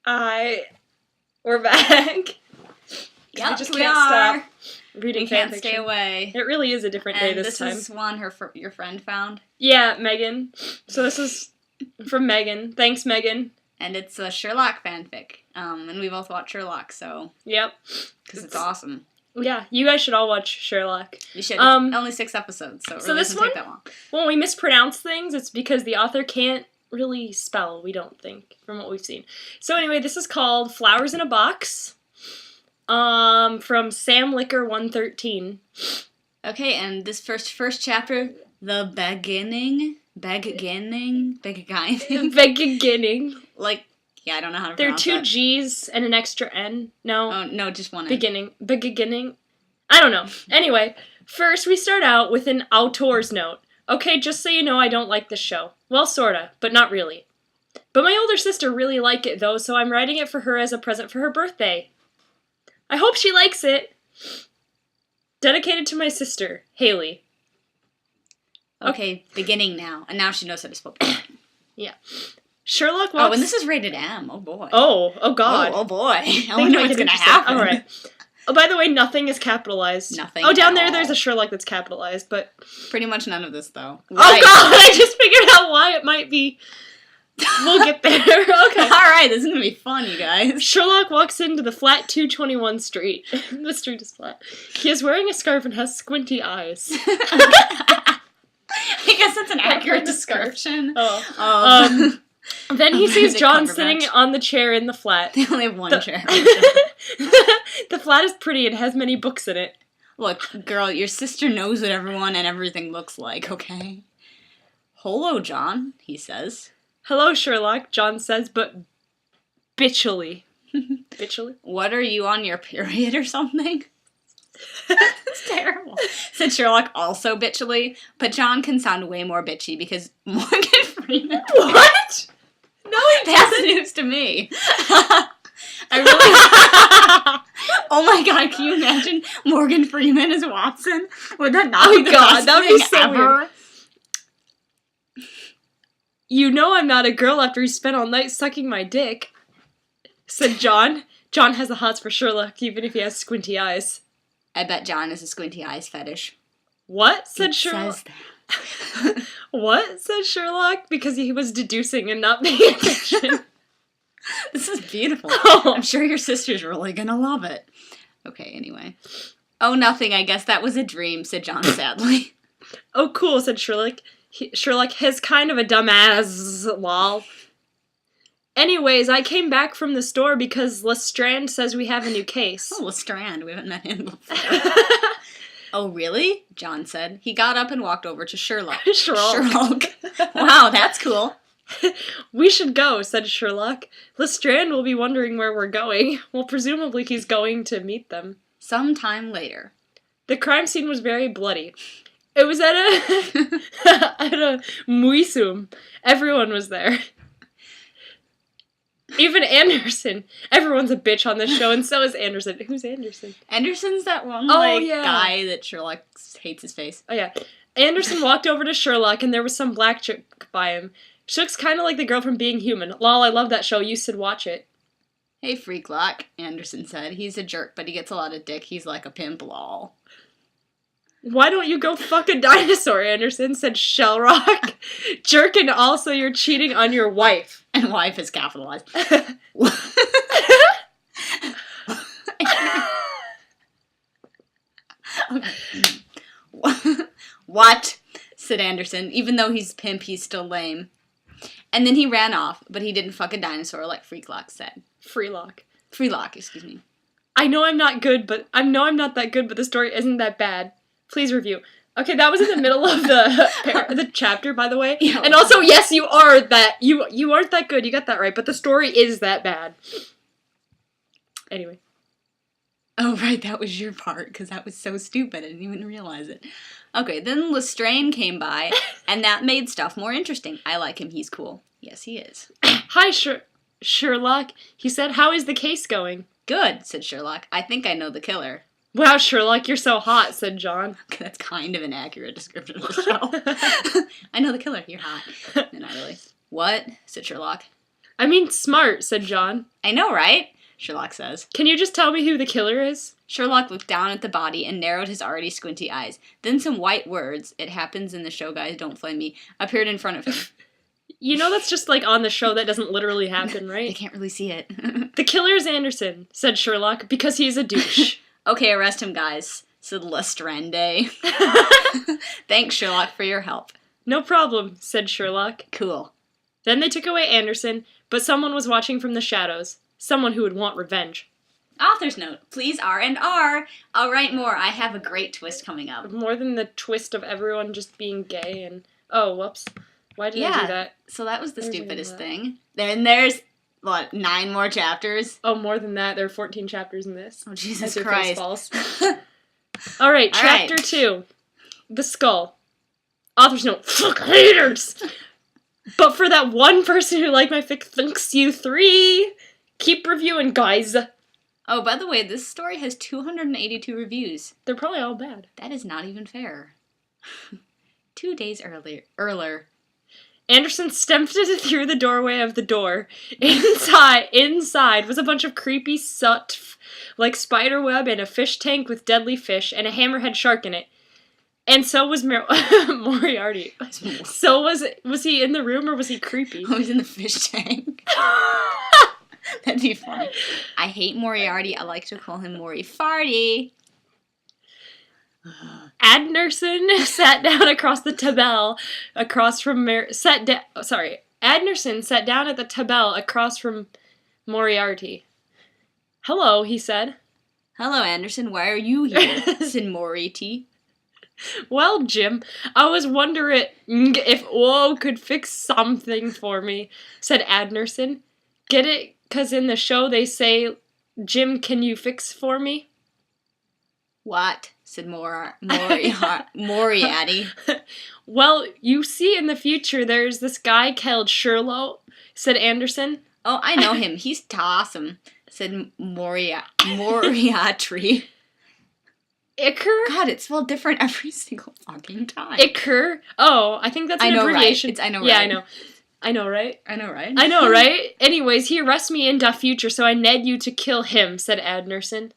We're back. Yeah, we just can't stop reading We can't fanfiction. stay away. It really is a different day this time. And this is one your friend found. Yeah, Megan. So this is from Megan. Thanks, Megan. And it's a Sherlock fanfic. And we both watch Sherlock, so... Yep. Because it's awesome. Yeah, you guys should all watch Sherlock. You should. It's only 6 episodes, so it really doesn't take that long. When we mispronounce things, it's because the author can't really spell, we don't think, from what we've seen. So anyway, this is called Flowers in a Box, from Sam Licker 113. Okay, and this first chapter, the beginning. Like, yeah, I don't know how to pronounce that. There are 2 G's and an extra N. No. Oh, no, just one N. Beginning. I don't know. Anyway, first we start out with an outdoors note. Okay, just so you know, I don't like this show. Well, sorta, but not really. But my older sister really liked it, though, so I'm writing it for her as a present for her birthday. I hope she likes it. Dedicated to my sister, Haley. Okay, beginning now. And now she knows how to spell beginning. Yeah. Sherlock walks... Oh, and this is rated M. Oh, boy. Oh, God. Oh, boy. I wonder what's going to happen. All right. Oh, by the way, nothing is capitalized. Nothing. Oh, down there's a Sherlock that's capitalized, but... Pretty much none of this, though. Right. Oh, God! I just figured out why it might be... We'll get there. Okay. Alright, this is gonna be fun, you guys. Sherlock walks into the flat 221 street. The street is flat. He is wearing a scarf and has squinty eyes. I guess that's an accurate description. Oh. Then he sees John sitting on the chair in the flat. They only have one chair. The flat is pretty and has many books in it. Look, girl, your sister knows what everyone and everything looks like, okay? Hello, John, he says. Hello, Sherlock, John says, but bitchily. Bitchily? What, are you on your period or something? That's terrible. Said Sherlock also bitchily, but John can sound way more bitchy because Morgan Freeman... What? No, he That's doesn't. news to me. I really... Oh my god, can you imagine Morgan Freeman as Watson? Would that not be the best that would be thing so ever? Weird. You know I'm not a girl after you spent all night sucking my dick, said John. John has a hots for Sherlock, even if he has squinty eyes. I bet John has a squinty eyes fetish. What? Said It Sherlock. says that. What? Said Sherlock, because he was deducing and not paying attention. This is beautiful. Oh. I'm sure your sister's really gonna love it. Okay, anyway. Oh, nothing, I guess that was a dream, said John sadly. Oh, cool, said Sherlock. Sherlock has kind of a dumbass, lol. Anyways, I came back from the store because Lestrand says we have a new case. Oh, Lestrand, we haven't met him before. Oh, really? John said. He got up and walked over to Sherlock. Sherlock. Wow, that's cool. We should go, said Sherlock. Lestrand will be wondering where we're going. Well, presumably he's going to meet them. Sometime later. The crime scene was very bloody. It was at a museum. Everyone was there. Even Anderson. Everyone's a bitch on this show, and so is Anderson. Who's Anderson? Anderson's that one, yeah. guy that Sherlock hates his face. Oh, yeah. Anderson walked over to Sherlock, and there was some black chick by him. She looks kind of like the girl from Being Human. Lol, I love that show. You should watch it. Hey, Freaklock, Anderson said. He's a jerk, but he gets a lot of dick. He's like a pimp, lol. Why don't you go fuck a dinosaur, Anderson, said Sherlock. Jerk, and also you're cheating on your wife. And wife is capitalized. What? Said Anderson. Even though he's pimp, he's still lame. And then he ran off, but he didn't fuck a dinosaur like Freaklock said. Freelock, excuse me. I know I'm not that good, but the story isn't that bad. Please review. Okay, that was in the middle of the chapter, by the way. Yeah. And also, yes, you are that. You aren't that good. You got that right. But the story is that bad. Anyway. Oh, right, that was your part, because that was so stupid. I didn't even realize it. Okay, then Lestrade came by, and that made stuff more interesting. I like him. He's cool. Yes, he is. Hi, Sherlock. He said, how is the case going? Good, said Sherlock. I think I know the killer. Wow, Sherlock, you're so hot, said John. That's kind of an accurate description of the show. I know the killer. You're hot. No, not really. What? Said Sherlock. I mean smart, said John. I know, right? Sherlock says. Can you just tell me who the killer is? Sherlock looked down at the body and narrowed his already squinty eyes. Then some white words, it happens in the show, guys, don't flame me, appeared in front of him. You know that's just like on the show, that doesn't literally happen, right? They can't really see it. The killer's Anderson, said Sherlock, because he's a douche. Okay, arrest him, guys, said Lestrade. Thanks, Sherlock, for your help. No problem, said Sherlock. Cool. Then they took away Anderson, but someone was watching from the shadows. Someone who would want revenge. Author's note, please R&R. I'll write more. I have a great twist coming up. More than the twist of everyone just being gay and... Oh, whoops. Why did I do that? So that was the There's stupidest thing. Then there's, 9 more chapters? Oh, more than that. There are 14 chapters in this. Oh, Jesus As your Christ. face falls. Alright, chapter 2. The Skull. Author's note, fuck haters! But for that one person who liked my fic, thanks you 3. Keep reviewing, guys. Oh, by the way, this story has 282 reviews. They're probably all bad. That is not even fair. 2 days earlier. Anderson stepped through the doorway of the door. Inside was a bunch of creepy soot, like spider web and a fish tank with deadly fish and a hammerhead shark in it. And so was Moriarty. So was he in the room or was he creepy? Oh, he's in the fish tank. That'd be funny. I hate Moriarty. I like to call him Mori-farty. Adnerson sat down across the table across from Adnerson sat down at the table across from Moriarty. Hello, he said. Hello, Anderson. Why are you here? said Moriarty. Well, Jim, I was wondering if Whoa could fix something for me, said Adnerson. Get it? 'Cause in the show they say, Jim, can you fix for me? What? said Moriarty. Well, you see in the future there's this guy called Sherlock, said Anderson. Oh, I know him. He's awesome, said Moriarty. Iker? God, it's spelled different every single fucking time. Iker? Oh, I think that's an abbreviation. Right. I know, right? Yeah, I know. I know, right? I know, right? I know, right? Anyways, he arrests me in the future, so I need you to kill him, said Adnerson.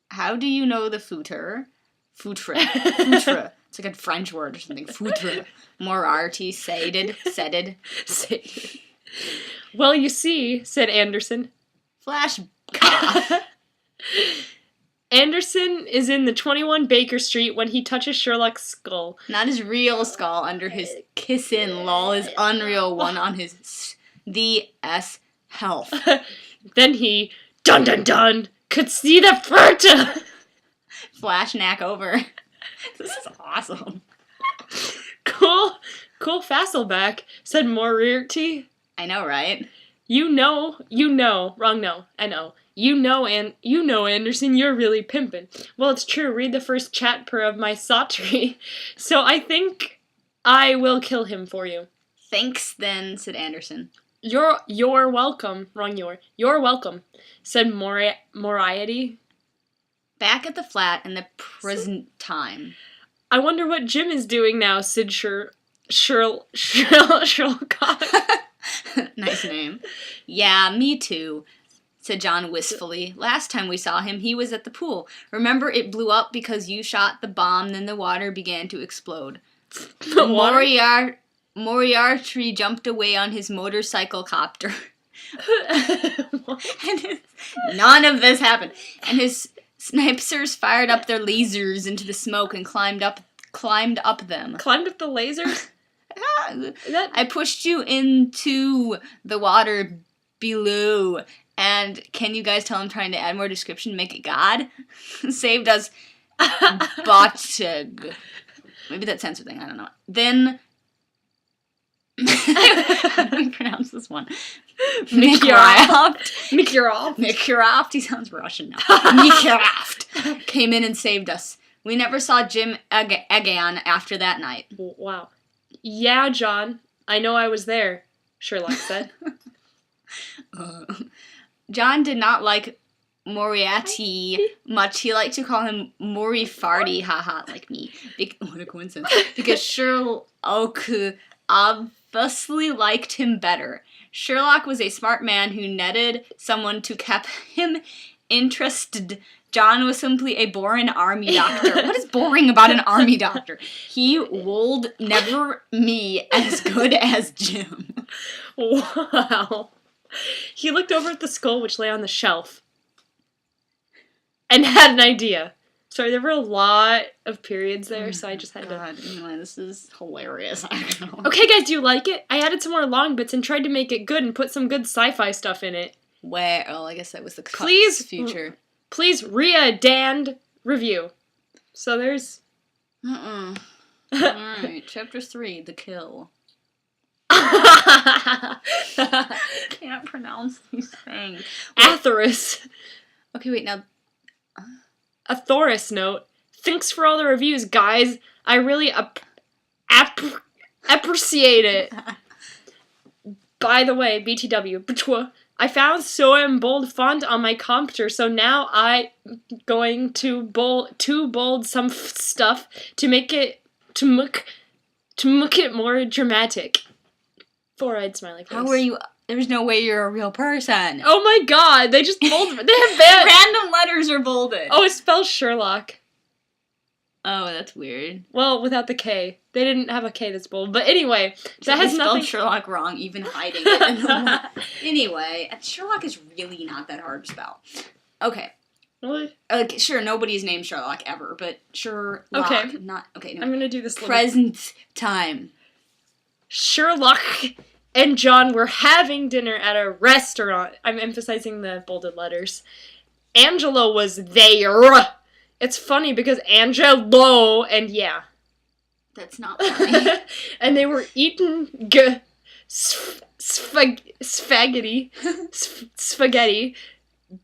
How do you know the footer? Foutre. It's like a French word or something. Foutre. Moriarty saided. Well, you see, said Anderson. Flash cough. Anderson is in the 21 Baker Street when he touches Sherlock's skull. Not his real skull under his kissin', lol, his unreal one on his the S health. Then he, dun dun dun, could see the furta. Flash knack over. This is awesome. Cool Fasselback, said Moriarty. I know, right? You know, wrong no, I know. You know, Anderson, you're really pimpin'. Well, it's true, read the first chapter of my Sautry. So I think I will kill him for you. Thanks, then, said Anderson. You're welcome. Wrong You're welcome, said Moriarty. Back at the flat in the present time. I wonder what Jim is doing now, said Sherlock. Nice name. Yeah, me too, said John wistfully. Last time we saw him, he was at the pool. Remember, it blew up because you shot the bomb, then the water began to explode. Moriarty jumped away on his motorcycle copter. None of this happened. And his snipers fired up their lasers into the smoke and climbed up them. Climbed up the lasers? I pushed you into the water below. And can you guys tell I'm trying to add more description, make it God? Saved us Botchig. Maybe that censored thing, I don't know. Then how do we pronounce this one? Mycroft. He sounds Russian now. Mycroft came in and saved us. We never saw Jim again after that night. Wow. Yeah, John. I know I was there, Sherlock said. John did not like Moriarty much. He liked to call him Mori-farty, haha, like me. What a coincidence. Because Sherlock obviously liked him better. Sherlock was a smart man who needed someone to keep him interested. John was simply a boring army doctor. What is boring about an army doctor? He would never me as good as Jim. Wow. He looked over at the skull which lay on the shelf and had an idea. Sorry, there were a lot of periods there, so I just had to... Anyway, this is hilarious. I don't know. Okay, guys, do you like it? I added some more long bits and tried to make it good and put some good sci-fi stuff in it. Well, I guess that was the future. Please, Rhea, Dan, review. So there's... Alright, chapter 3, The Kill. Can't pronounce these things. Atheris. Okay, wait, now... A Thoris note. Thanks for all the reviews, guys. I really appreciate it. By the way, BTW, I found so in bold font on my computer, so now I'm going to bold some stuff to make it make it more dramatic. 4-eyed smiley face. How are you? There's no way you're a real person. Oh my god, they just bold. They have bad random letters are bolded. Oh, it spells Sherlock. Oh, that's weird. Well, without the K. They didn't have a K that's bold. But anyway, that has nothing... Sherlock wrong, even hiding it. Anyway, Sherlock is really not that hard to spell. Okay. Really? Sure, nobody's named Sherlock ever, but Sherlock. Okay. Not... Okay, no. I'm gonna do this Present time. Sherlock and John were having dinner at a restaurant. I'm emphasizing the bolded letters. Angelo was there. It's funny because Angelo and yeah. That's not funny. And they were eating spaghetti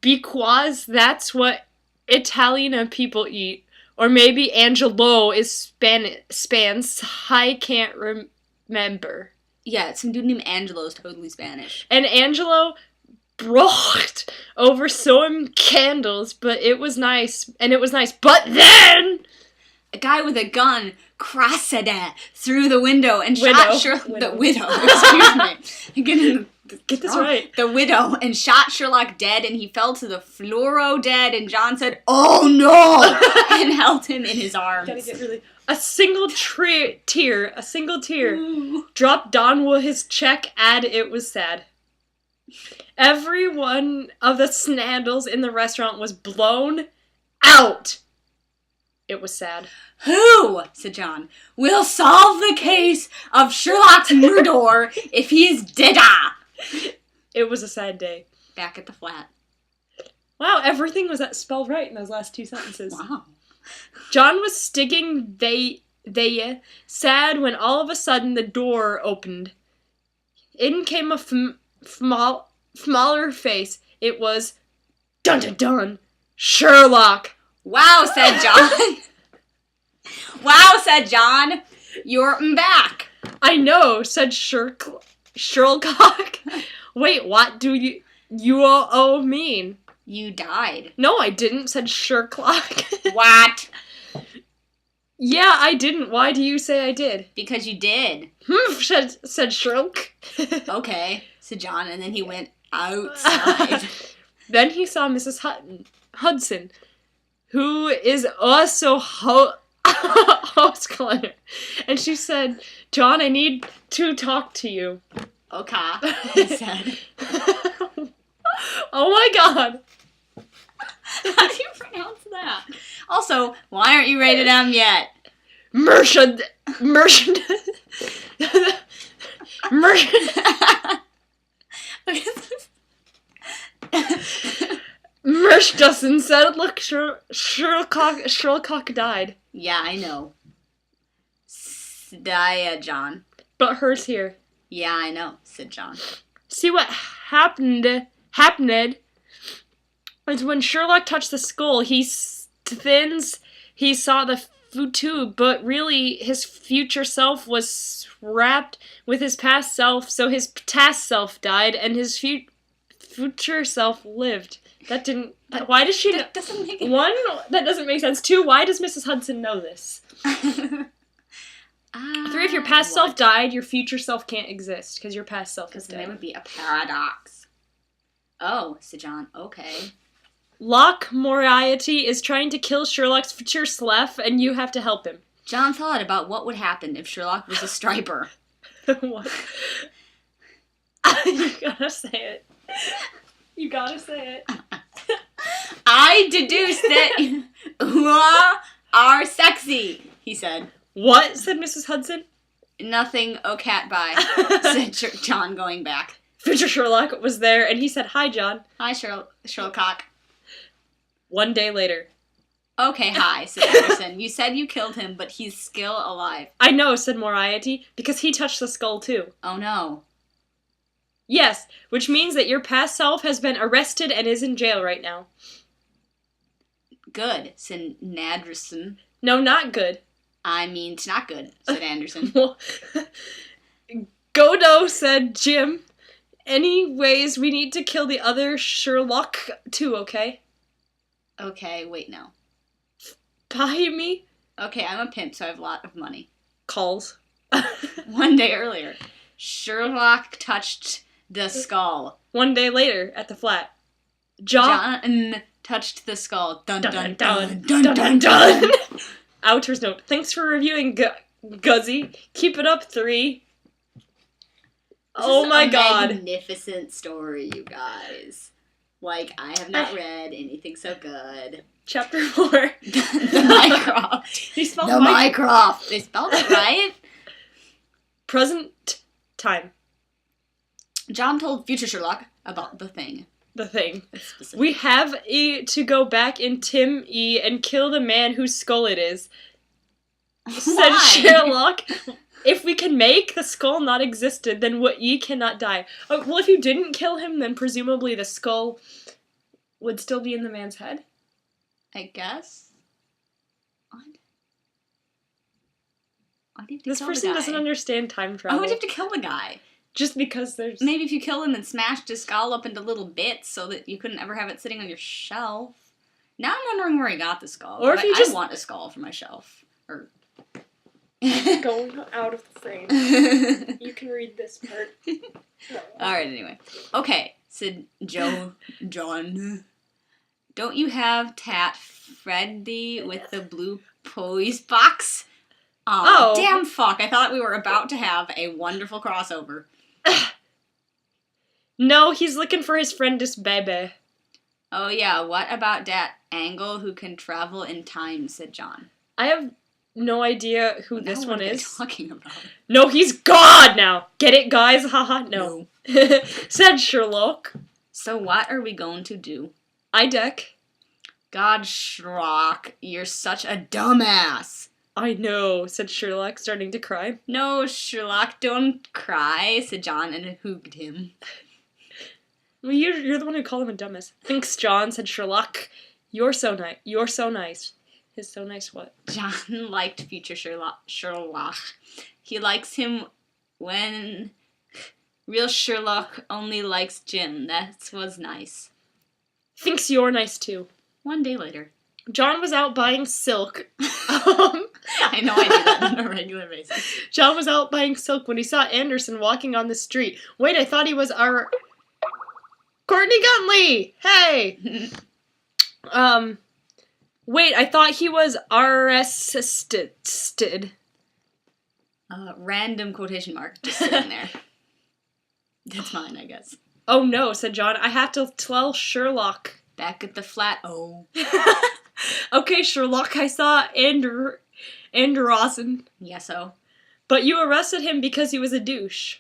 because that's what Italian people eat. Or maybe Angelo is Spanish. I can't remember. Yeah, some dude named Angelo is totally Spanish. And Angelo brought over some candles, but it was nice. And it was nice. But then... a guy with a gun crossed through the window and shot Sherlock. The widow, excuse me. Get this right. The widow, and shot Sherlock dead, and he fell to the floor dead, and John said, "Oh no!" and held him in his arms. Gotta get really... A single tear dropped down his cheek, and it was sad. Every one of the snandles in the restaurant was blown out. It was sad. "Who," said John, "will solve the case of Sherlock's murder if he is dead?" It was a sad day. Back at the flat. Wow, everything was spelled right in those last two sentences. Wow. John was sticking they sad when all of a sudden the door opened. In came a smaller face. It was dun dun dun Sherlock. "Wow," said John. "Wow," said John. "You're back." "I know," said Sherlock. "Wait, what do you all mean?" "You died." "No, I didn't," said Sherlock. "What?" "Yeah, I didn't. Why do you say I did?" "Because you did." Said Sherlock. "Okay," said John, and then he went outside. Then he saw Mrs. Hudson, who is also host cleaner. And she said, "John, I need to talk to you." "Okay," he said. Oh my god. How do you pronounce that? Also, why aren't you rated M yet? Merchant. Mersh Dustin said, "Look, Sherlock died." "Yeah, I know. Dia, John." "But hers here." "Yeah, I know," said John. "See what happened is when Sherlock touched the skull, he saw the futu, but really his future self was wrapped with his past self, so his past self died, and his future self lived." That didn't... Why does she... That doesn't make it... One, that doesn't make sense. Two, why does Mrs. Hudson know this? 3, if your past self died, your future self can't exist, because your past self is Because then there dead. would be a paradox. Oh, said John. Okay. Locke Moriarty is trying to kill Sherlock's future self, and you have to help him. John thought about what would happen if Sherlock was a striper. What? You gotta say it. You gotta say it. I deduced that you are sexy, he said. What? Said Mrs. Hudson. Nothing, oh cat bye, said John going back. Future Sherlock was there, and he said, "Hi, John." Hi, Sherlock. 1 day later. Okay, hi, said Anderson. You said you killed him, but he's still alive. I know, said Moriarty, because he touched the skull too. Oh no. Yes, which means that your past self has been arrested and is in jail right now. Good, said Anderson. No, not good. I mean, it's not good, said Anderson. Godo, said Jim. Anyways, we need to kill the other Sherlock too, okay? Okay, wait, no. Buy me? Okay, I'm a pimp, so I have a lot of money. Calls. 1 day earlier, Sherlock touched the skull. 1 day later, at the flat. John touched the skull. Dun dun dun dun dun dun, dun. dun. Author's note. Thanks for reviewing, Guzzy. Keep it up, 3. Oh my god. Magnificent story, you guys. Like, I have not read anything so good. Chapter 4. The Mycroft. He spelled the Mycroft. They spelled it right? Present time. John told future Sherlock about the thing. The thing. We have to go back in Tim E and kill the man whose skull it is. Said Sherlock. If we can make the skull not existed, then E cannot die. Oh, well, if you didn't kill him, then presumably the skull would still be in the man's head? I guess. What? Why do you have to This kill person the guy? doesn't understand time travel. Why would you have to kill the guy? Just because there's... Maybe if you kill him and smashed his skull up into little bits so that you couldn't ever have it sitting on your shelf. Now I'm wondering where he got the skull. Or if you just... I want a skull for my shelf. Or... Going out of the frame. You can read this part. No. Alright, anyway. Okay, said John. Don't you have Tat Freddy with the blue poise box? Oh, damn fuck. I thought we were about to have a wonderful crossover. No, he's looking for his friend this baby. Oh yeah, what about that Angle who can travel in time, said John. I have no idea who this one is. What are they talking about? No, he's God now! Get it, guys? Haha, no. Said Sherlock. So what are we going to do? Deck. God, Sherlock, you're such a dumbass. I know, said Sherlock, starting to cry. No, Sherlock, don't cry, said John and hooged him. Well, you're the one who called him a dumbass. Thanks, John, said Sherlock. You're so nice. You're so nice. His so nice what? John liked future Sherlock. He likes him when real Sherlock only likes Jim. That was nice. Thinks you're nice too. 1 day later. John was out buying silk. I know I do that on a regular basis. John was out buying silk when he saw Anderson walking on the street. Wait, I thought he was our... Courtney Guntley! Hey! Wait, I thought he was arrested. Random quotation mark just sitting there. That's mine, I guess. Oh no, said John. I have to tell Sherlock. Back at the flat. Oh. Okay, Sherlock, I saw Anderson. Yeah, so? But you arrested him because he was a douche.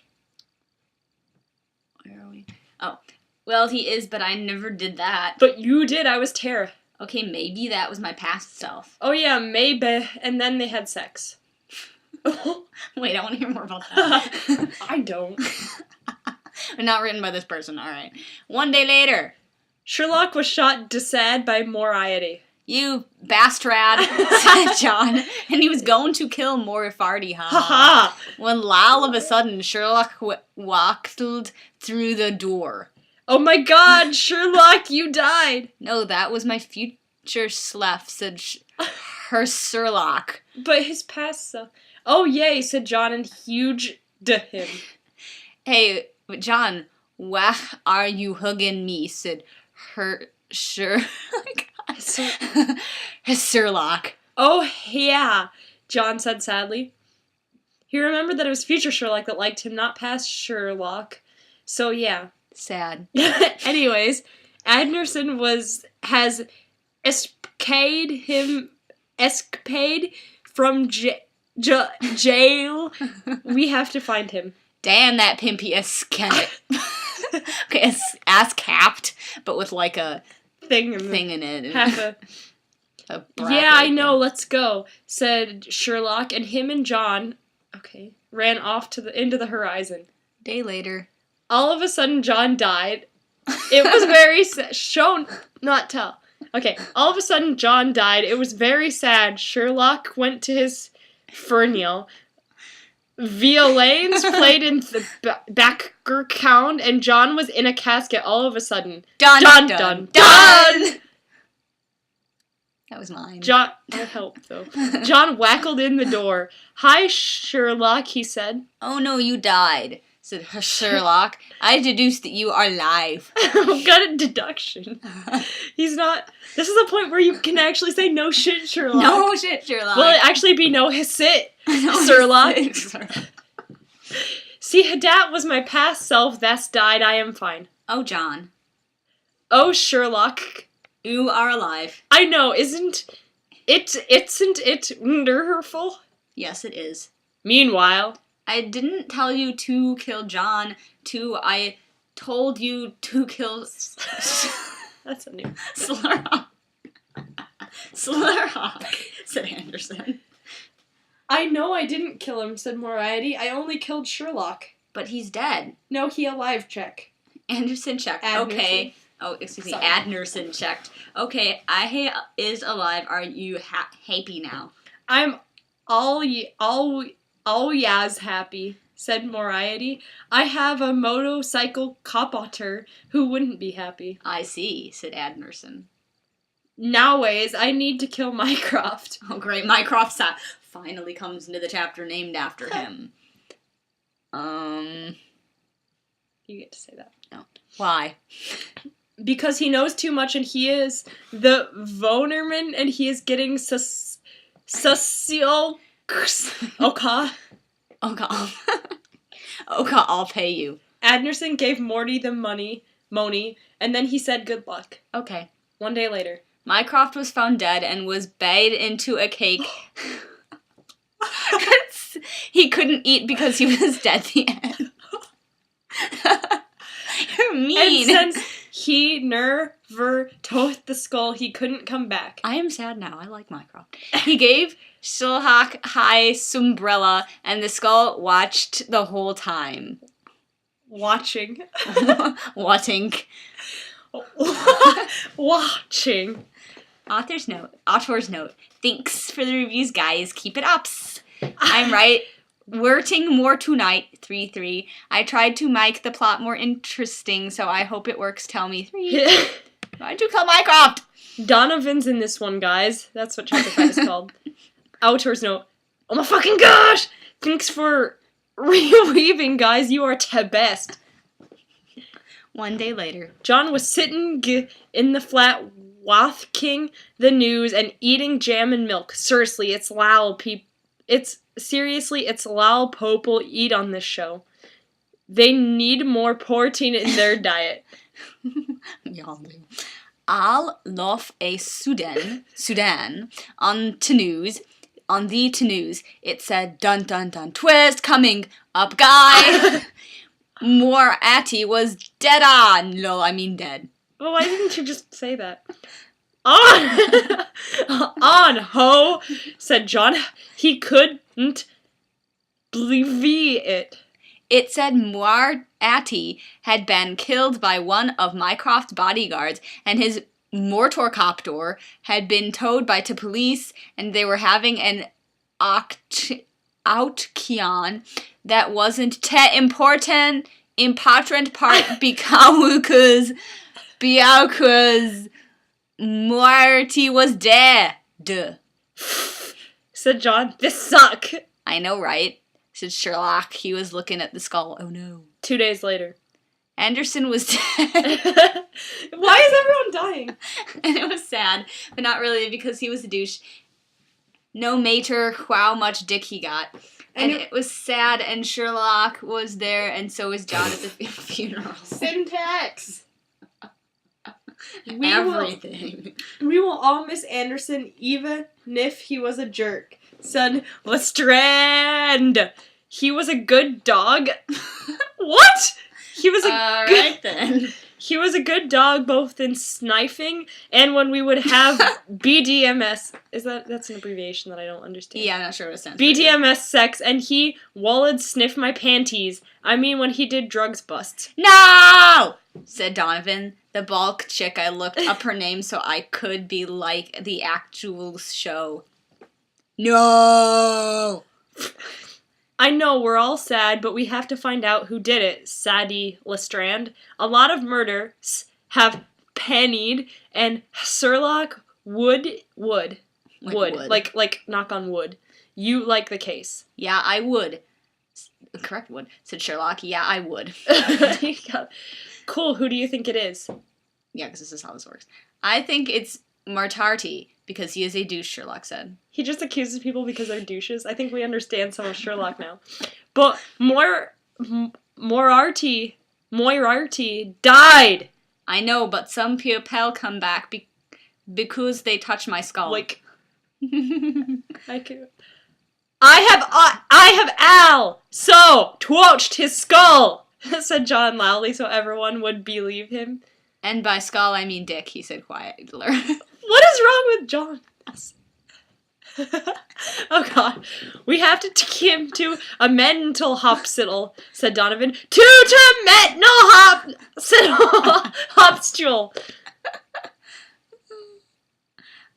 Where are we? Oh. Well, he is, but I never did that. But you did. I was Tara. Okay, maybe that was my past self. Oh yeah, maybe. And then they had sex. Wait, I want to hear more about that. I don't. Not written by this person, alright. 1 day later. Sherlock was shot dead by Moriarty. You bastard, said John. And he was going to kill Moriarty, Ha when all of a sudden Sherlock walked through the door. Oh my god, Sherlock, you died! No, that was my future self, said her Sherlock. But his past self... Oh, yay, said John and huge him. Hey, John, why are you hugging me? Said Sherlock. Oh, yeah, John said sadly. He remembered that it was future Sherlock that liked him, not past Sherlock. So, yeah. Sad. Anyways, Anderson has escapade from jail. We have to find him. Damn, that pimpy escape. Okay, ass capped, but with like a thing in it. Half a... Yeah, I know, let's go, said Sherlock, and him and John, ran off into the horizon. Day later. All of a sudden, John died. It was very shown, not tell. Okay, all of a sudden, John died. It was very sad. Sherlock went to his funeral. Violins played in the background, and John was in a casket all of a sudden. Dun, dun, dun, dun! That was mine. John, that helped, though. John wackled in the door. Hi, Sherlock, he said. Oh, no, you died, said Sherlock. I deduced that you are alive. Got a deduction. He's not... This is the point where you can actually say, no shit, Sherlock. No shit, Sherlock. Will it actually be no hisit, Sherlock? See, that was my past self. That's died. I am fine. Oh, John. Oh, Sherlock. You are alive. I know, isn't it wonderful? Yes, it is. Meanwhile, I didn't tell you to kill John. I told you to kill... That's a new... Slurhawk. Slurhawk, said Anderson. I know I didn't kill him, said Moriarty. I only killed Sherlock. But he's dead. No, he alive, check. Anderson checked. Anderson. Okay. Oh, excuse me. Sorry. Adnerson checked. Okay, I is alive. Are you happy now? I'm all yas happy, said Moriarty. I have a motorcycle cop-otter who wouldn't be happy. I see, said Adnerson. Nowadays, I need to kill Mycroft. Oh, great. Mycroft finally comes into the chapter named after him. You get to say that. No. Why? Because he knows too much and he is the Vonerman and he is getting social... Okay. Okay, I'll pay you. Adnerson gave Morty the money, and then he said good luck. Okay. One day later. Mycroft was found dead and was bathed into a cake. He couldn't eat because he was dead at the end. You're mean. And since he never told the skull, he couldn't come back. I am sad now. I like Mycroft. He gave Sherlock high umbrella, and the skull watched the whole time. Watching. Watching. Watching. Author's note. Thanks for the reviews, guys. Keep it ups. I'm right. Wording more tonight. 3-3. I tried to make the plot more interesting, so I hope it works. Tell me. 3. Why'd you kill Mycroft? Donovan's in this one, guys. That's what chapter 5 is called. Author's note. Oh my fucking gosh! Thanks for reweaving, guys. You are the best. One day later. John was sitting in the flat watching the news and eating jam and milk. Seriously, it's loud, it's loud people eat on this show. They need more protein in their diet. We all do. I'll love a Sudan on the news. It said dun dun dun twist coming up, guy. Moriarty was dead on. No, I mean dead. Well, why didn't you just say that? On, ho, said John. He couldn't believe it. It said Moriarty had been killed by one of Mycroft's bodyguards, and his motorcopter had been towed by to police, and they were having an outkion that wasn't te important part because Moriarty was dead. Said John, this suck. I know, right? Said Sherlock. He was looking at the skull. Oh no. 2 days later. Anderson was dead. Why is everyone dying? And it was sad, but not really because he was a douche. No matter how much dick he got. And it was sad, and Sherlock was there, and so was John at the funeral. Syntax! Everything. We will all miss Anderson even if he was a jerk. Said Lestrand. He was a good dog. What? He was a Alright then. He was a good dog both in snifing and when we would have BDMS. That's an abbreviation that I don't understand. Yeah, I'm not sure what it stands BDMS sex, and he would sniff my panties. I mean when he did drugs busts. No! Said Donovan. The bulk chick. I looked up her name so I could be like the actual show. No! I know we're all sad, but we have to find out who did it, Sadie Lestrand. A lot of murders have pennied, and Sherlock would. Like knock on wood. You like the case. Yeah, I would. Correct would, said Sherlock. Yeah, I would. Cool, who do you think it is? Yeah, because this is how this works. I think it's Martarty, because he is a douche, Sherlock said. He just accuses people because they're douches. I think we understand some of Sherlock now. But Moriarty died! I know, but some people come back because they touch my skull. Like... I have Al! So, twatched his skull! Said John loudly so everyone would believe him. And by skull, I mean dick, he said quietly. What is wrong with John? Oh god. We have to take him to a mental hospital, said Donovan. To mental hospital.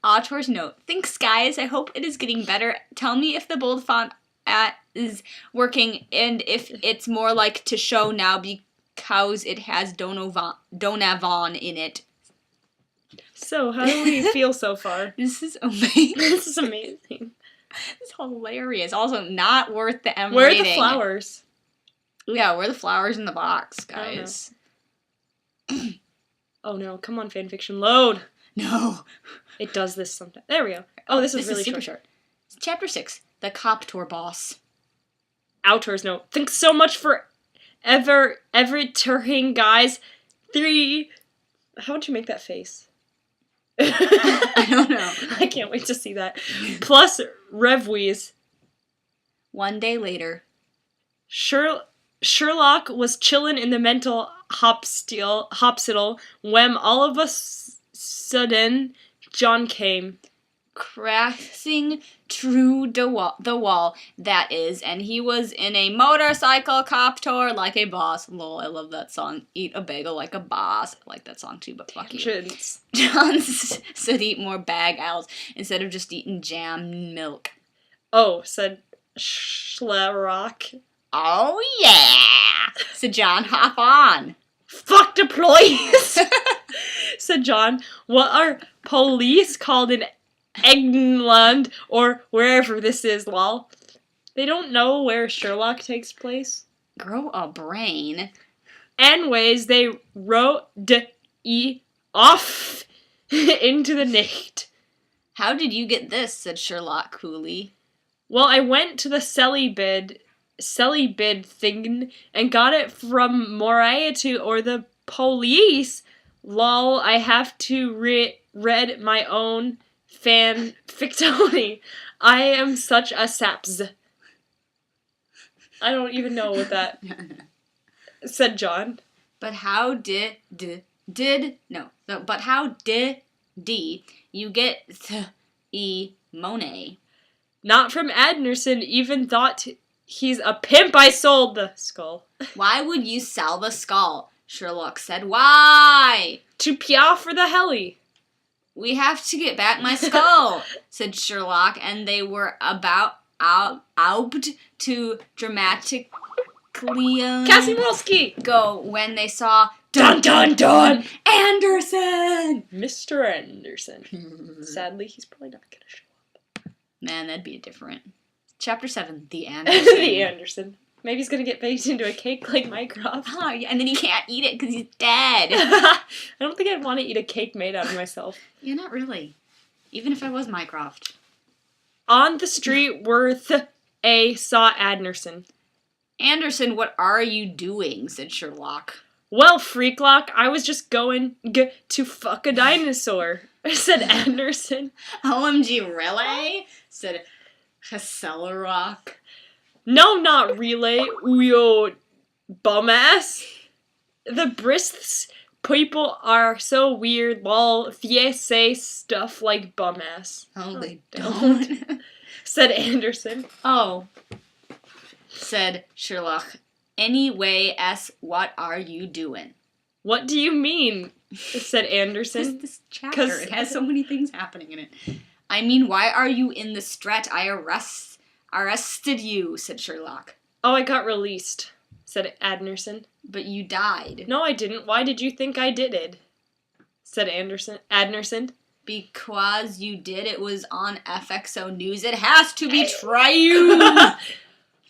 Author's note. Thanks, guys. I hope it is getting better. Tell me if the bold font is working and if it's more like to show now because it has Donovan in it. So, how do we feel so far? This is amazing. This is amazing. This is hilarious. Also, not worth the M Where rating. are the flowers? Yeah, where are the flowers in the box, guys? Oh no, come on, fanfiction, load! No. It does this sometimes. There we go. Oh, this is really super short. Chapter 6, The Cop Tour Boss. Autor's note. Thanks so much for everything, guys. 3... How would you make that face? I don't know. I can't wait to see that. Plus, Revwees. 1 day later. Sherlock was chillin' in the mental hospital when all of a sudden John came. Crashing through the wall, that is, and he was in a motorcycle cop tour like a boss. Lol, I love that song. Eat a bagel like a boss. I like that song too, but fuck you. John said eat more bag owls instead of just eating jam milk. Oh, said Sherlock. Oh yeah, said John, hop on. Fuck deploys, said John. What are police called in England or wherever this is, lol? They don't know where Sherlock takes place. Grow a brain. Anyways, they wrote off into the night. How did you get this? Said Sherlock coolly. Well, I went to the Selly bid thing and got it from Moriarty or the police. Lol, I have to read my own FanFiction. I am such a saps. I don't even know what that said John. But how did you get Monet? Not from Anderson, even thought he's a pimp. I sold the skull. Why would you sell the skull? Sherlock said. Why? To Pia for the heli. We have to get back my skull, said Sherlock, and they were about out to dramatically Kasimowski go when they saw Dun dun dun Anderson! Mr. Anderson. Sadly, he's probably not gonna show up. Man, that'd be a different Chapter 7, The Anderson. The Anderson. Maybe he's gonna get baked into a cake like Mycroft. Oh, yeah, and then he can't eat it because he's dead. I don't think I'd want to eat a cake made out of myself. Yeah, not really. Even if I was Mycroft. On the street, Worth saw Anderson. Anderson, what are you doing? Said Sherlock. Well, Freaklock, I was just going to fuck a dinosaur, said Anderson. OMG, really? Said Sherlock. No, not relay, yo, bum-ass. The Brists people are so weird, lol, they say stuff like bum-ass. Oh, they don't. Said Anderson. Oh, said Sherlock. Anyway, what are you doing? What do you mean? Said Anderson. This chapter, it has so many things happening in it. I mean, why are you in the strat? I arrested you, said Sherlock. Oh, I got released, said Anderson. But you died. No, I didn't. Why did you think I did it? Said Anderson. Because you did. It was on FXO News. It has to be true.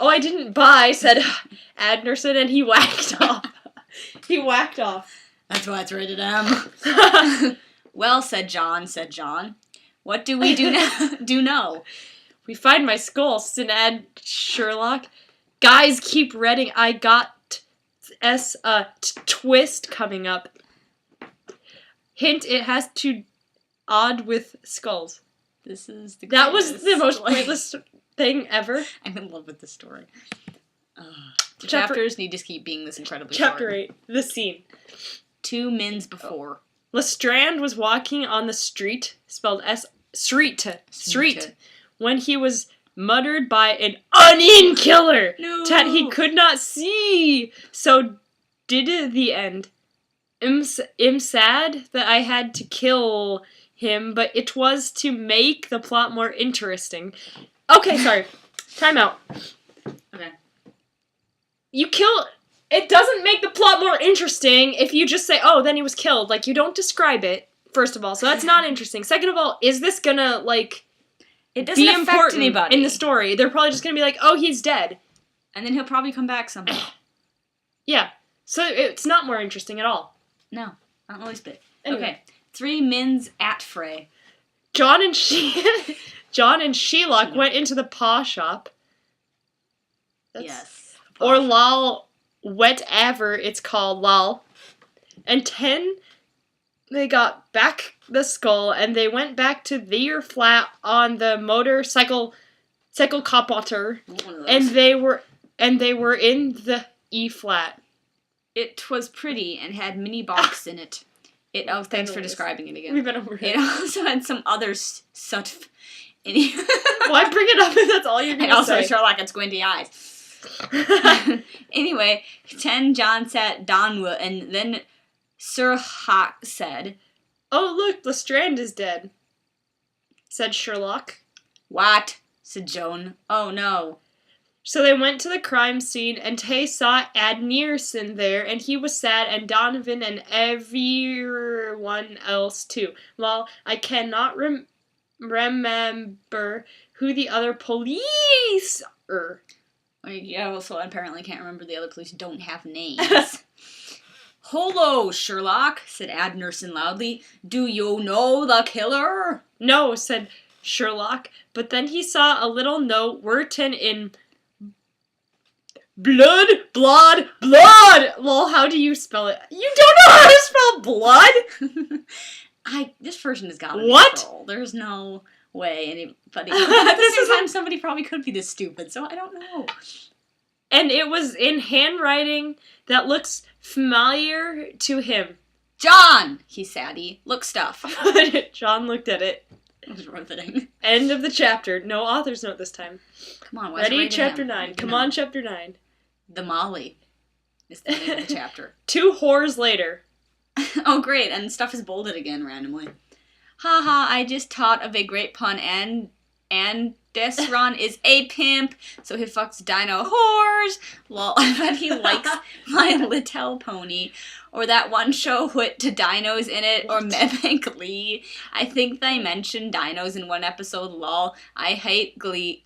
Oh, I didn't buy, said Anderson, and he whacked off. That's why it's rated M. Well, said John. What do we do now? We find my skull, said Sherlock. Guys, keep reading. I got twist coming up. Hint, it has to odd with skulls. This is the That was the most pointless thing ever. I'm in love with this story. The chapters need to keep being this incredibly Chapter short. 8, the scene. 2 mins before. Lestrand was walking on the street, spelled street, when he was muttered by an onion killer that he could not see. So did the end. I'm sad that I had to kill him, but it was to make the plot more interesting. Okay, sorry. Time out. Okay. It doesn't make the plot more interesting if you just say, oh, then he was killed. Like, you don't describe it, first of all, so that's not interesting. Second of all, is this gonna, like, it doesn't be affect important anybody in the story? They're probably just gonna be like, oh, he's dead. And then he'll probably come back somehow. Yeah. So it's not more interesting at all. No, not the least bit. Anyway. Okay. 3 mins at fray. John and Sherlock went into the paw shop. Yes. Or lol, whatever it's called, lol. And 10, they got back the skull, and they went back to their flat on the motorcycle capotter, and they were in the E flat. It was pretty and had mini box in it. Thanks for describing it again. We've been over it. It also had some other stuff in it. Why bring it up if that's all you're going to say? And also Sherlock had squinty eyes. Anyway, 10 John sat down, and then Sir Hawk said, "Oh, look, Lestrand is dead," said Sherlock. "What?" said Joan. "Oh, no." So they went to the crime scene, and Tay saw Anderson there, and he was sad, and Donovan and everyone else too. Well, I cannot remember who the other police are. Yeah, also apparently can't remember the other police don't have names. "Hello, Sherlock," said Anderson loudly. "Do you know the killer?" "No," said Sherlock, but then he saw a little note written in blood. Lol, how do you spell it? You don't know how to spell blood? This person has got What? There's no way anybody. At the same time, somebody probably could be this stupid, so I don't know. And it was in handwriting that looks familiar to him. "John," he said, "look stuff." John looked at it. It was riveting. End of the chapter. No author's note this time. Come on, why Ready? is it Chapter him? 9. Come on, Chapter 9. The Molly is the name of the chapter. 2 whores later. Oh, great, and stuff is bolded again randomly. Haha, I just thought of a great pun and testosterone is a pimp, so he fucks dino whores. Lol, I bet he likes My Little Pony. Or that one show with the dinos in it, or Mimic Glee. I think they mentioned dinos in one episode, lol. I hate Glee.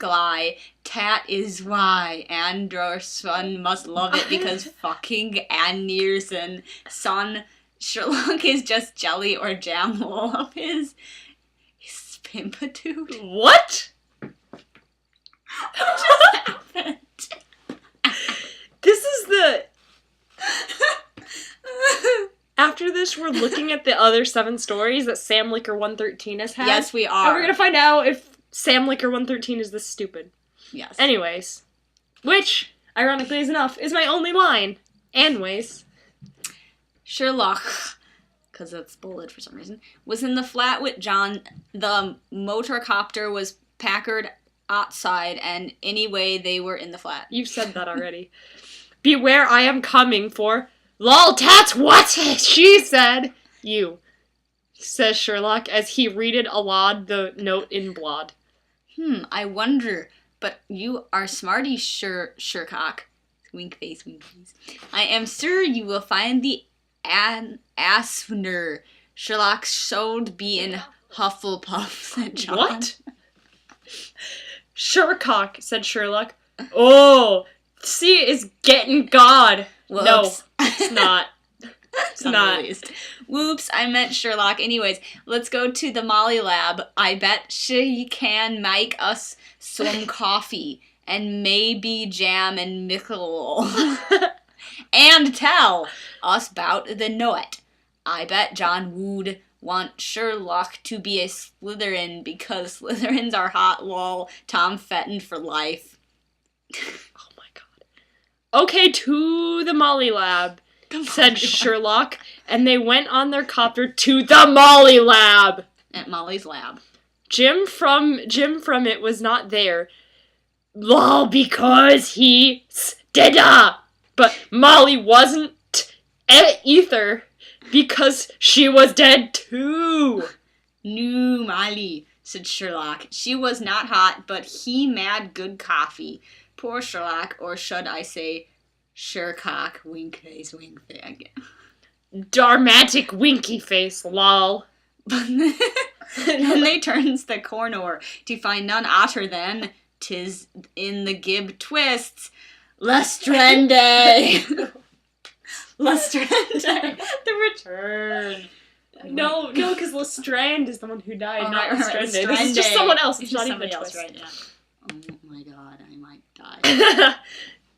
Tat is why. Anderson must love it because fucking Anderson. Son, Sherlock is just jelly or jam, lol of his pimpitude. What? What just happened? This is the... After this, we're looking at the other 7 stories that Sam Licker 113 has had. Yes, we are. And we're gonna find out if Sam Licker 113 is this stupid. Yes. Anyways. Which, ironically enough, is my only line. Anyways. Sherlock, because it's bullet for some reason, was in the flat with John. The motorcopter was Packard outside, and anyway, they were in the flat. You've said that already. Beware, I am coming for... Lol, Tats, what? She said. You, says Sherlock as he readed aloud the note in blood. I wonder, but you are smarty, Sherlock. Wink face, wink face. I am sure you will find the Asner. Sherlock showed be in Hufflepuff, said John. What? Shercock, said Sherlock. Oh, see, is getting God. Whoops. No, it's not. It's not. Unreleased. Whoops, I meant Sherlock. Anyways, let's go to the Molly lab. I bet she can make us some coffee and maybe jam and mickle. And tell us about the note. I bet John would want Sherlock to be a Slytherin because Slytherins are hot, lol. Tom Fenton for life. Oh my god. Okay, to the Molly lab, said Sherlock, and they went on their copter to the Molly lab. At Molly's lab. Jim from it was not there. Lol, because he stidda. But Molly wasn't either, because she was dead too. No, Molly, said Sherlock. She was not hot, but he mad good coffee. Poor Sherlock, or should I say, Shercock, wink face, wink face. Darmatic winky face, lol. Then they turns the corner to find none otter than 'tis in the gib twists. Lestrande! Lestrande! The return. No, because Lestrand is the one who died, not right, Lestrande. Lestrande. This is just someone else. It's just not even a somebody twist. else, right? Yeah. Oh my god, I might die.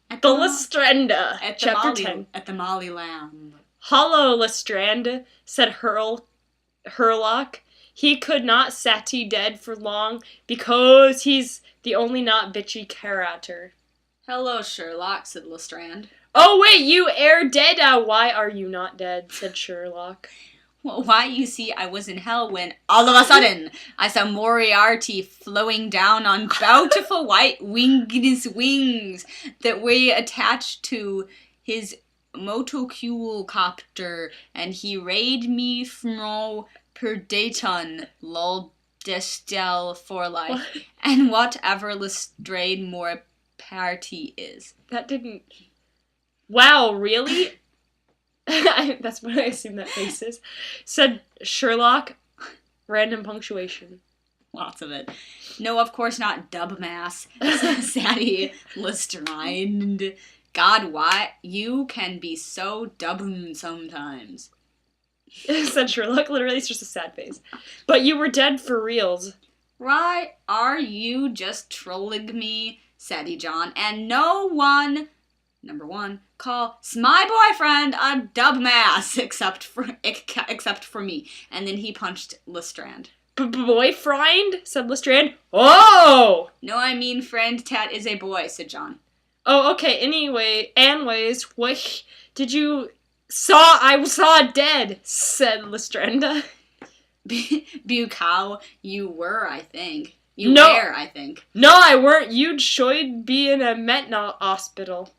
The Lestranda, at the chapter Molly, 10. At the Molly Lamb. Hollow Lestrand, said Herlock. He could not sati dead for long because he's the only not bitchy character. Hello, Sherlock, said Lestrand. Oh wait, you air dead. Why are you not dead? Said Sherlock. Well, why, you see, I was in hell when, all of a sudden, I saw Moriarty flowing down on bountiful white wings that were attached to his motocule copter, and he raid me from Purdaton, lol destel for life, what? And whatever Lestrade more party is. That didn't... Wow, really? That's what I assume that face is. Said Sherlock, random punctuation. Lots of it. No, of course not Dubmass, Sadie Lestrade. God, why? You can be so dumb sometimes. Said Sherlock, literally it's just a sad face. But you were dead for reals. Right, are you just trolling me? Sadie John, and no one... Number 1, call my boyfriend a dubmass, except for me. And then he punched Lestrand. Boyfriend? Said Lestrand. Oh! No, I mean friend. Tat is a boy, said John. Oh, okay. Anyways, what did you saw? I saw dead, said Lestranda. Bucow, you were, I think. No, were, I think. No, I weren't. You'd should be in a mental hospital.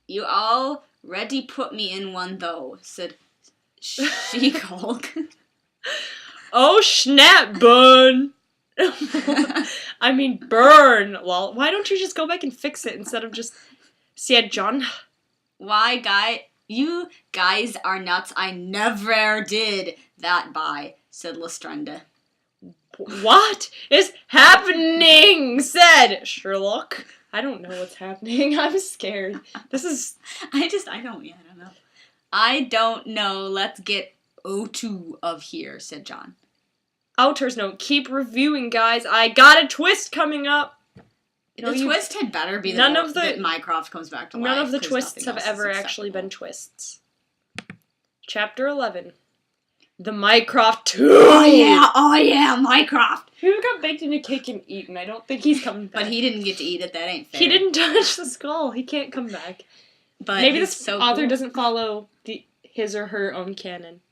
You already put me in one, though, said She-Hulk. Oh, snap, bun, I mean, burn, lol. Why don't you just go back and fix it instead of just... said John. Why, you guys are nuts. I never did that said Lestrenda. What is happening? Said Sherlock. I don't know what's happening. I'm scared. This is... I don't know. I don't know. Let's get O2 of here, said John. Autor's note. Keep reviewing, guys. I got a twist coming up. Twist had better be that Mycroft comes back to life. None of the twists have ever actually been twists. Chapter 11. The Mycroft 2! Oh yeah, Mycroft! Who got baked in a cake and eaten? I don't think he's coming back. But he didn't get to eat it, that ain't fair. He didn't touch the skull. He can't come back. But maybe this author doesn't follow his or her own canon.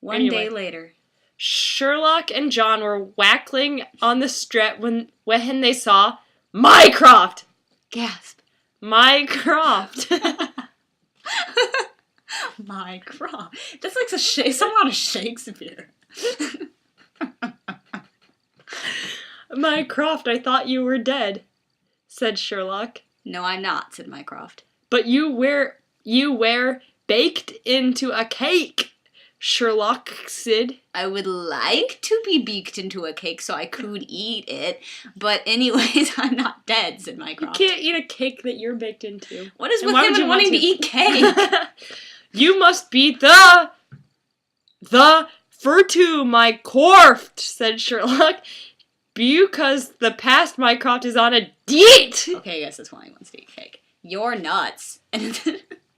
One day later. Sherlock and John were wackling on the strip when they saw Mycroft! Gasp. Mycroft. Mycroft. That's like some out of Shakespeare. Mycroft, I thought you were dead, said Sherlock. No, I'm not, said Mycroft. But you were baked into a cake, Sherlock said. I would like to be baked into a cake so I could eat it, but anyways, I'm not dead, said Mycroft. You can't eat a cake that you're baked into. What is with him and wanting to eat cake? You must be the Furtu Mycroft, said Sherlock, because the past Mycroft is on a diet. Okay, I guess that's why he wants to eat cake. You're nuts.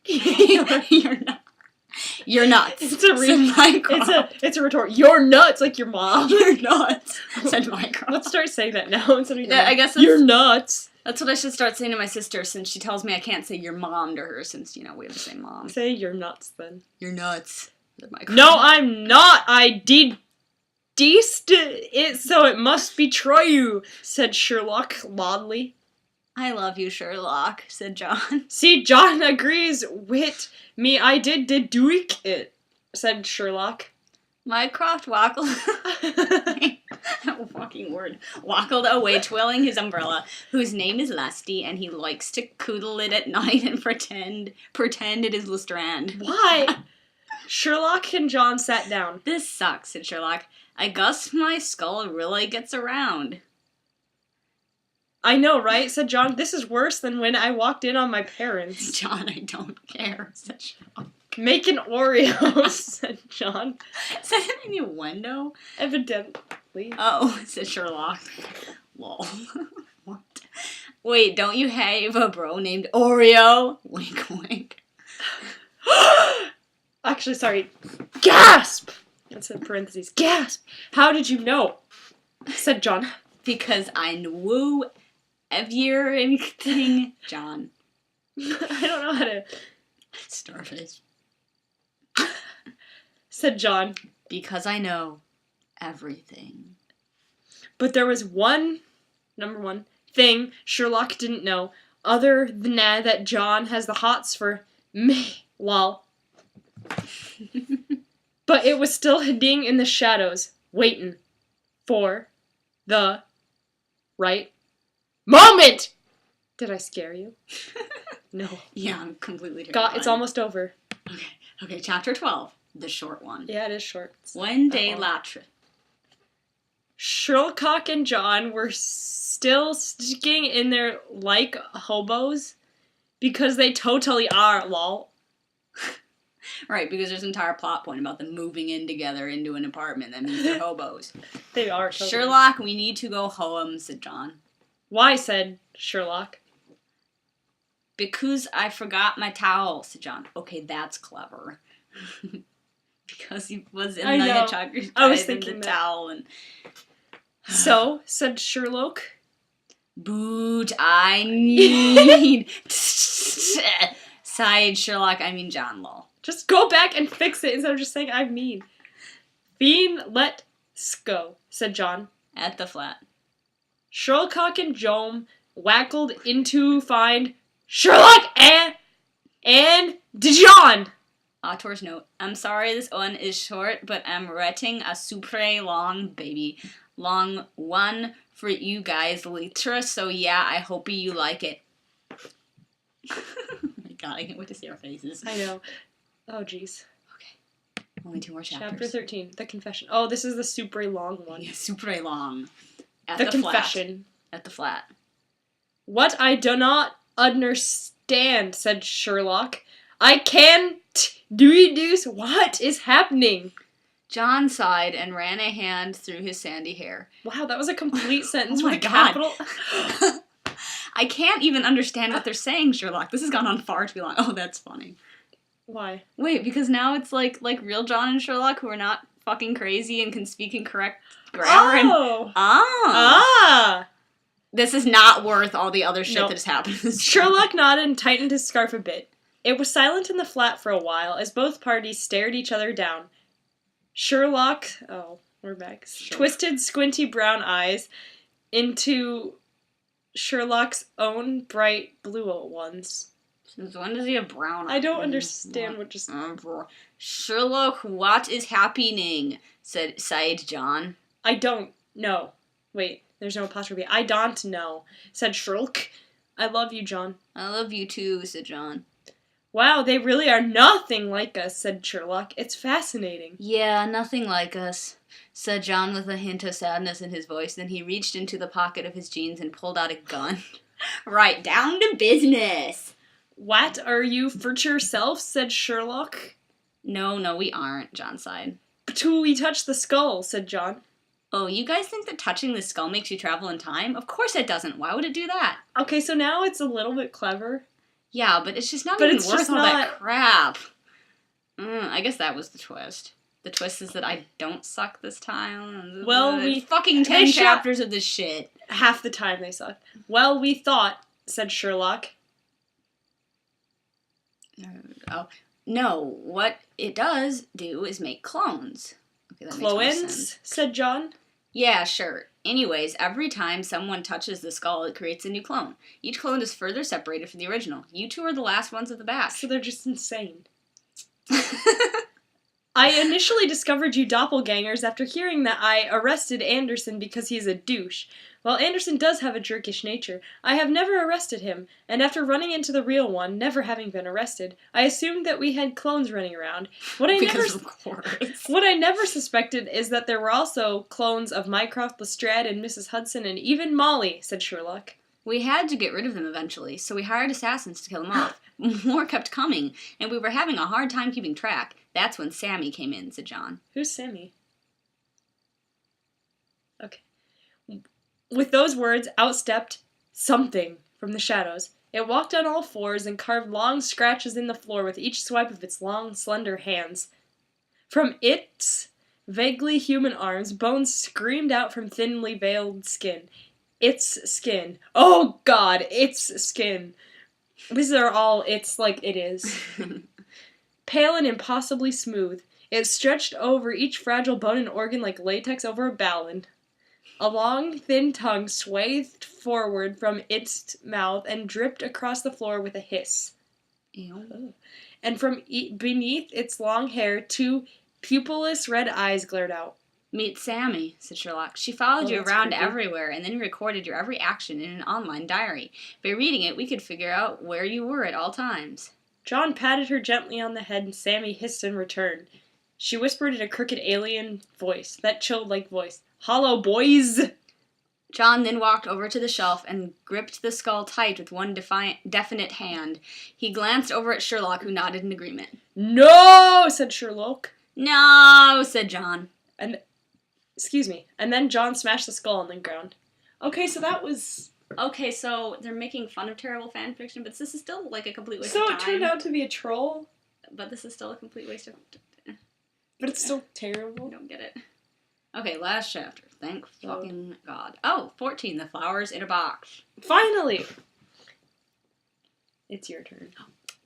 You're nuts. You're nuts. It's a retort. You're nuts, like your mom. You're nuts, said Mycroft. Let's start saying that now instead of I guess you're nuts. That's what I should start saying to my sister, since she tells me I can't say your mom to her, since, we have the same mom. Say you're nuts, then. You're nuts, said Mycroft. No, I'm not. I deeced it, so it must be true, said Sherlock loudly. I love you, Sherlock, said John. See, John agrees with me. I did deduce it, said Sherlock. Mycroft wackled wackled away, twirling his umbrella, whose name is Lusty, and he likes to coodle it at night and pretend it is Lestrand. Why? Sherlock and John sat down. This sucks, said Sherlock. I guess my skull really gets around. I know, right? Said John. This is worse than when I walked in on my parents. John, I don't care, said Sherlock. Make an Oreo, said John. Is that an innuendo? Evidently. Oh, said Sherlock. Lol. What? Wait, don't you have a bro named Oreo? Wink, wink. Actually, sorry. Gasp! That's in parentheses. Gasp! How did you know? Said John. Because I knew everything, John. I don't know how to... Starface. Said John. Because I know everything. But there was number one, thing Sherlock didn't know, other than that John has the hots for me. Lol. But it was still hiding in the shadows, waiting for the right moment. Did I scare you? No. Yeah, I'm completely terrified. It's almost over. Okay, chapter 12. The short one. Yeah, it is short. One day later. Sherlock and John were still sticking in there like hobos because they totally are, lol. Right, because there's an entire plot point about them moving in together into an apartment. That means they're hobos. They are totally. Sherlock, we need to go home, said John. Why, said Sherlock. Because I forgot my towel, said John. Okay, that's clever. Because he was in the hitchhiker's I was thinking the towel and... So, said Sherlock. Boot, I need... Sighed Sherlock, I mean John, lol. Just go back and fix it instead of just saying I mean. Fiend, let's go, said John. At the flat. Sherlock and Joan wackled in to find Sherlock and John. Author's note. I'm sorry this one is short, but I'm writing a super long baby. long one for you guys later, so yeah, I hope you like it. Oh my god, I can't wait to see our faces. I know. Oh, jeez. Okay. Only 2 more chapters. Chapter 13, The Confession. Oh, this is the super long one. Yeah, super long. At the Flat. Confession. At the flat. What I do not understand, said Sherlock. I can't deduce what is happening. John sighed and ran a hand through his sandy hair. Wow, that was a complete sentence Oh with my a God. capital. I can't even understand what they're saying, Sherlock. This has gone on far too long. Oh, that's funny. Why? Wait, because now it's like real John and Sherlock who are not fucking crazy and can speak in correct grammar. Oh! Ah! This is not worth all the other shit Nope. that has happened. Sherlock nodded and tightened his scarf a bit. It was silent in the flat for a while as both parties stared each other down. Sherlock... Oh, we're back. Sure. Twisted, squinty brown eyes into Sherlock's own bright blue ones. Since when does he have brown eyes? I don't understand what just... Sherlock, what is happening? Sighed John. I don't know. Wait, there's no apostrophe. I don't know, said Sherlock. I love you, John. I love you too, said John. Wow, they really are nothing like us, said Sherlock. It's fascinating. Yeah, nothing like us, said John with a hint of sadness in his voice. Then he reached into the pocket of his jeans and pulled out a gun. Right, down to business. What are you for yourself, said Sherlock. No, we aren't, John sighed. Till we touch the skull, said John. Oh, you guys think that touching the skull makes you travel in time? Of course it doesn't. Why would it do that? Okay, so now it's a little bit clever. Yeah, but it's just not But even it's worth just all not- that crap. I guess that was the twist. The twist is that I don't suck this time. Well, It's we- fucking 10 they chapters of this shit. Half the time they suck. Well, we thought, said Sherlock. Oh, no, what it does do is make clones. Okay, that makes more sense. Clones, said John. Yeah, sure. Anyways, every time someone touches the skull, it creates a new clone. Each clone is further separated from the original. You two are the last ones of the batch. So they're just insane. I initially discovered you doppelgangers after hearing that I arrested Anderson because he's a douche. While Anderson does have a jerkish nature, I have never arrested him, and after running into the real one, never having been arrested, I assumed that we had clones running around. What I never suspected is that there were also clones of Mycroft, Lestrade, and Mrs. Hudson, and even Molly, said Sherlock. We had to get rid of them eventually, so we hired assassins to kill them off. More kept coming, and we were having a hard time keeping track. That's when Sammy came in, said John. Who's Sammy? Okay. With those words, out stepped something from the shadows. It walked on all fours and carved long scratches in the floor with each swipe of its long, slender hands. From its vaguely human arms, bones screamed out from thinly veiled skin. Its skin. Oh, God, its skin. These are all it's like it is. Pale and impossibly smooth, it stretched over each fragile bone and organ like latex over a ballad. A long, thin tongue swathed forward from its mouth and dripped across the floor with a hiss. Ew. And from beneath its long hair, two pupilless red eyes glared out. Meet Sammy, said Sherlock. She followed you that's around creepy. everywhere and then recorded your every action in an online diary. By reading it, we could figure out where you were at all times. John patted her gently on the head and Sammy hissed in return. She whispered in a crooked alien voice, that chilled-like voice. "Hollow, boys!" John then walked over to the shelf and gripped the skull tight with one definite hand. He glanced over at Sherlock, who nodded in agreement. "No!" said Sherlock. No, said John. Excuse me. And then John smashed the skull on the ground. Okay, so that was... Okay, so they're making fun of terrible fanfiction, but this is still like a complete waste So of time. it turned out to be a troll, But this is still a complete waste of but it's still I terrible. don't get it. Okay, last chapter. Thank fucking God. Oh, 14, The Flowers in a Box. Finally! It's your turn.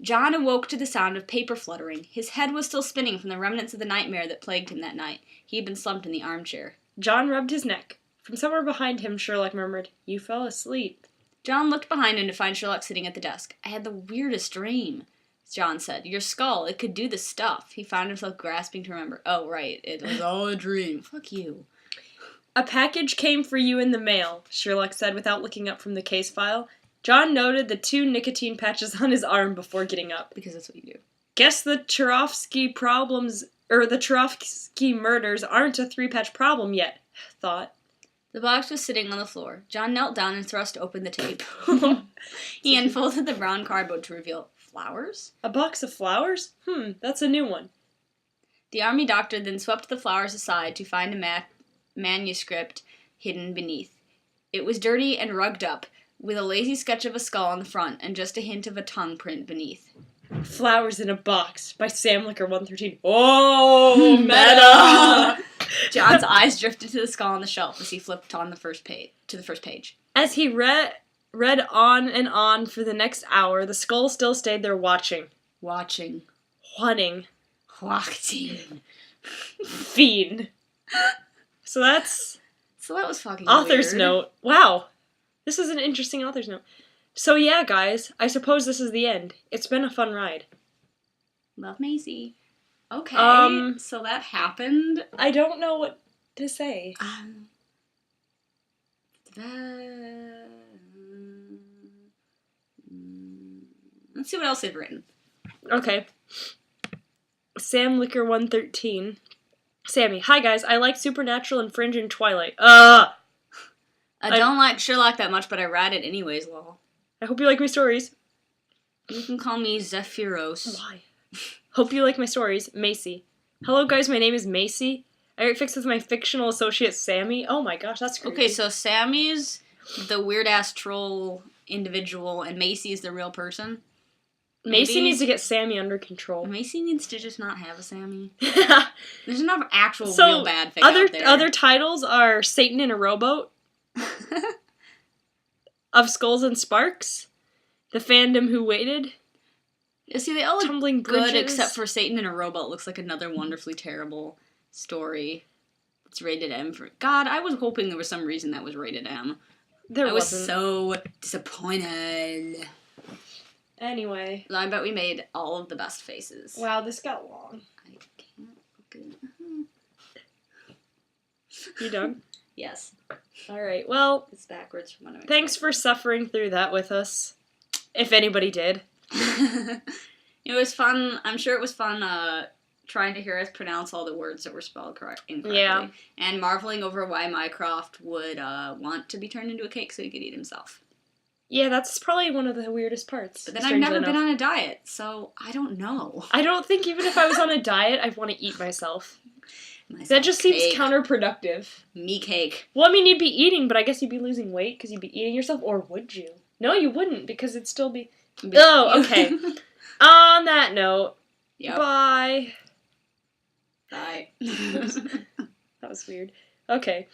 John awoke to the sound of paper fluttering. His head was still spinning from the remnants of the nightmare that plagued him that night. He had been slumped in the armchair. John rubbed his neck. From somewhere behind him, Sherlock murmured, "You fell asleep." John looked behind him to find Sherlock sitting at the desk. I had the weirdest dream, John said. Your skull, it could do the stuff. He found himself grasping to remember. Oh, right, it was all a dream. Fuck you. A package came for you in the mail, Sherlock said without looking up from the case file. John noted the 2 nicotine patches on his arm before getting up. Because that's what you do. Guess the Charovsky murders aren't a 3-patch problem yet, thought. The box was sitting on the floor. John knelt down and thrust open the tape. He unfolded the brown cardboard to reveal flowers? A box of flowers? That's a new one. The army doctor then swept the flowers aside to find a manuscript hidden beneath. It was dirty and rugged up, with a lazy sketch of a skull on the front and just a hint of a tongue print beneath. Flowers in a Box by Sam Licker 113. Oh, meta! John's eyes drifted to the skull on the shelf as he flipped on the first page. As he read on and on for the next hour, the skull still stayed there watching. Watching. Wanting. Fiend. So that was fucking author's weird. note. Wow. This is an interesting author's note. So yeah, guys, I suppose this is the end. It's been a fun ride. Love Maisie. Okay, so that happened. I don't know what to say. Let's see what else they've written. Okay. Sam Licker 113. Sammy, hi guys, I like Supernatural and Fringe and Twilight. I don't like Sherlock that much, but I read it anyways, lol. I hope you like my stories. You can call me Zephyros. Why? Hope you like my stories. Macy. Hello guys, my name is Macy. I write fics with my fictional associate Sammy. Oh my gosh, that's creepy. Okay, so Sammy's the weird-ass troll individual, and Macy's the real person. Macy needs to get Sammy under control. Macy needs to just not have a Sammy. There's enough actual real bad fic out there. Other titles are Satan in a Rowboat, Of Skulls and Sparks, The Fandom Who Waited. You see, they all look Tumbling good Bridges. except for Satan in a Rowboat looks like another wonderfully terrible story. It's rated M for... God, I was hoping there was some reason that was rated M. I was so disappointed. Anyway. I bet we made all of the best faces. Wow, this got long. I can't fucking... You done? Yes. Alright, well... It's backwards from what I'm thanks for suffering through that with us. If anybody did. It was fun. I'm sure it was fun trying to hear us pronounce all the words that were spelled incorrectly. Yeah. And marveling over why Mycroft would want to be turned into a cake so he could eat himself. Yeah, that's probably one of the weirdest parts. But then I've never been on a diet, so I don't know. I don't think even if I was on a diet, I'd want to eat myself. That just seems counterproductive. Me cake. Well, I mean, you'd be eating, but I guess you'd be losing weight because you'd be eating yourself, or would you? No, you wouldn't, because it'd still be... Oh, okay. On that note, yep. Bye. Bye. That was weird. Okay.